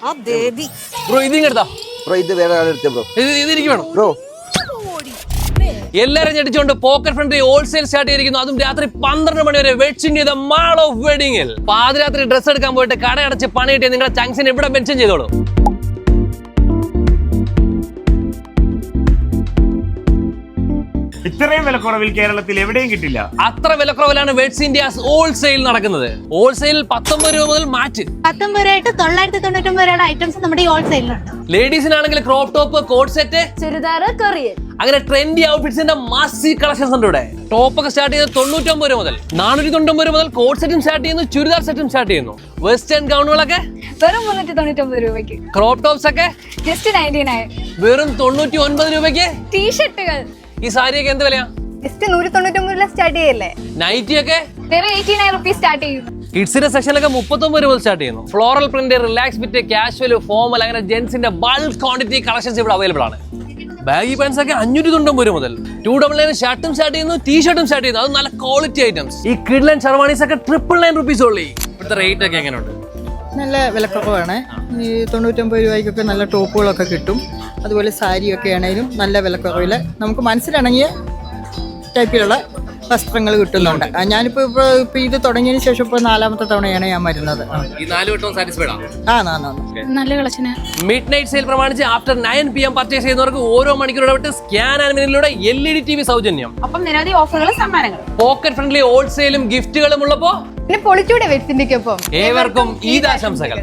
Bro ഇതിങ്ങെടുത്താ bro ഇത് വേറെ ആളെടുത്തേ bro. ഇത് എനിക്ക് വേണം ബ്രോ എല്ലാരും ഞെട്ടിച്ചുകൊണ്ട് പോക്കറ്റ് ഫ്രണ്ട്ലി ഹോൾസെയിൽ സ്റ്റാർട്ട് ചെയ്തിരിക്കുന്നു. അതും രാത്രി 12 മണി വരെ വെഡ്സിംഗ് ചെയ്ത മാൾ ഓഫ് വെഡിങ്ങിൽ. പാതിരാത്രി ഡ്രസ് എടുക്കാൻ പോയിട്ട് കടയടച്ച് പണി കിട്ടിയ നിങ്ങളുടെ ചങ്സിന് ഇവിടെ മെൻഷൻ ചെയ്തോളൂ. ഇത്രയും വിലക്കുറവിൽ കേരളത്തിൽ എവിടെയും കിട്ടില്ല. അത്ര വിലക്കുറവിലാണ് വെഡ്സ് ഇന്ത്യാസ് ഹോൾസെയിൽ നടക്കുന്നത്. ഹോൾസെയിൽ 19 രൂപ മുതൽ മാറ്റ് 19 രൂപയായിട്ട് 999 രൂപയുടെ ഐറ്റംസ് നമ്മുടെ ഈ ഹോൾസെയിലുണ്ട്. ലേഡീസിനാണെങ്കിൽ crop top, coat set, churidar, Korean, അങ്ങനെ ട്രെൻഡി ഔട്ട്ഫിറ്റ്സിന്റെ മാസി കളക്ഷൻസ് ഉണ്ട് ഇവിടെ. ടോപ്പ് ഒക്കെ സ്റ്റാർട്ട് ചെയ്യുന്നത് 99 രൂപ മുതൽ, 499 മുതൽ കോട്ട് സെറ്റും സ്റ്റാർട്ട് ചെയ്യുന്നു, ചുരിദാർ സെറ്റും സ്റ്റാർട്ട് ചെയ്യുന്നു. വെസ്റ്റേൺ ഗൗണുകളൊക്കെ വെറും 399 രൂപയ്ക്ക്. ക്രോപ്പ് ടോപ്സ് ഒക്കെ ജസ്റ്റ് 99. വെറും 99 രൂപയ്ക്ക്. ടീഷർട്ടുകൾ ഈ സാരിയൊക്കെ എന്ത് വിലയാ? ജസ്റ്റ് 199 സ്റ്റാർട്ട് ചെയ്യല്ലേ. നൈറ്റി ഒക്കെ വെറും 89 റുപ്പീസ് സ്റ്റാർട്ട് ചെയ്യുന്നു. കിഡ്സിന്റെ സെക്ഷനിലൊക്കെ 39 രൂപ സ്റ്റാർട്ട് ചെയ്യുന്നു. Floral print, relax fit, casual, formal, അങ്ങനെ ജെന്റ്സിന്റെ ബൾക്ക് ക്വാണ്ടിറ്റി കളക്ഷൻസ് ഇവിടെ അവൈലബിൾ ആണ്. ബാഗി പാൻസ് ഒക്കെ 599 രൂപ മുതൽ. 299 ഷർട്ടും സ്റ്റാർട്ട് ചെയ്യുന്നു, ടീഷർട്ടും സ്റ്റാർട്ട് ചെയ്യുന്നു. അത് നല്ല ക്വാളിറ്റി ഐറ്റംസ്. ഈ കിഡ്ലൻ ഷർവാണീസ് ഒക്കെ 999 റുപ്പീസ് ഉള്ളി. ഇവിടുത്തെ റേറ്റ് ഒക്കെ എങ്ങനെയുണ്ട്? നല്ല വിലക്കുറവാണ്. ഈ 99 രൂപയ്ക്കൊക്കെ നല്ല ടോപ്പുകളൊക്കെ കിട്ടും. അതുപോലെ സാരിയൊക്കെ ആണെങ്കിലും നല്ല വിലക്കുറവിൽ നമുക്ക് മനസ്സിലിണങ്ങിയ ടൈപ്പിലുള്ള വസ്ത്രങ്ങൾ കിട്ടുന്നുണ്ട്. ഞാനിപ്പോൾ ഇപ്പോൾ ഇത് തുടങ്ങിയതിന് ശേഷം ഇപ്പോൾ 4ാമത്തെ തവണയാണ് ഞാൻ വരുന്നത്. ഈ 4 വട്ടവും സാറ്റിസ്ഫൈഡ് ആണ്. നല്ല കളക്ഷന്. മിഡ് നൈറ്റ് സെയിൽ പ്രമാണിച്ച് ആഫ്റ്റർ 9 PM പർച്ചേസ് ചെയ്യുന്നവർക്ക് ഓരോ മണിക്കൂർ ഇടവിട്ട് സ്കാൻ ആൻഡ് മിനിലൂടെ LED TV സൗജന്യം. അപ്പം നിരവധി ഓഫറുകളും സമ്മാനങ്ങളും. പോക്കറ്റ് ഫ്രണ്ട്ലി ഹോൾസെയിലും ഗിഫ്റ്റുകളും ഉള്ളപ്പോ പിന്നെ പൊളിച്ചൂടെ വെഡ്സിന്റെയൊപ്പം ഏവർക്കും ഈദ് ആശംസകൾ.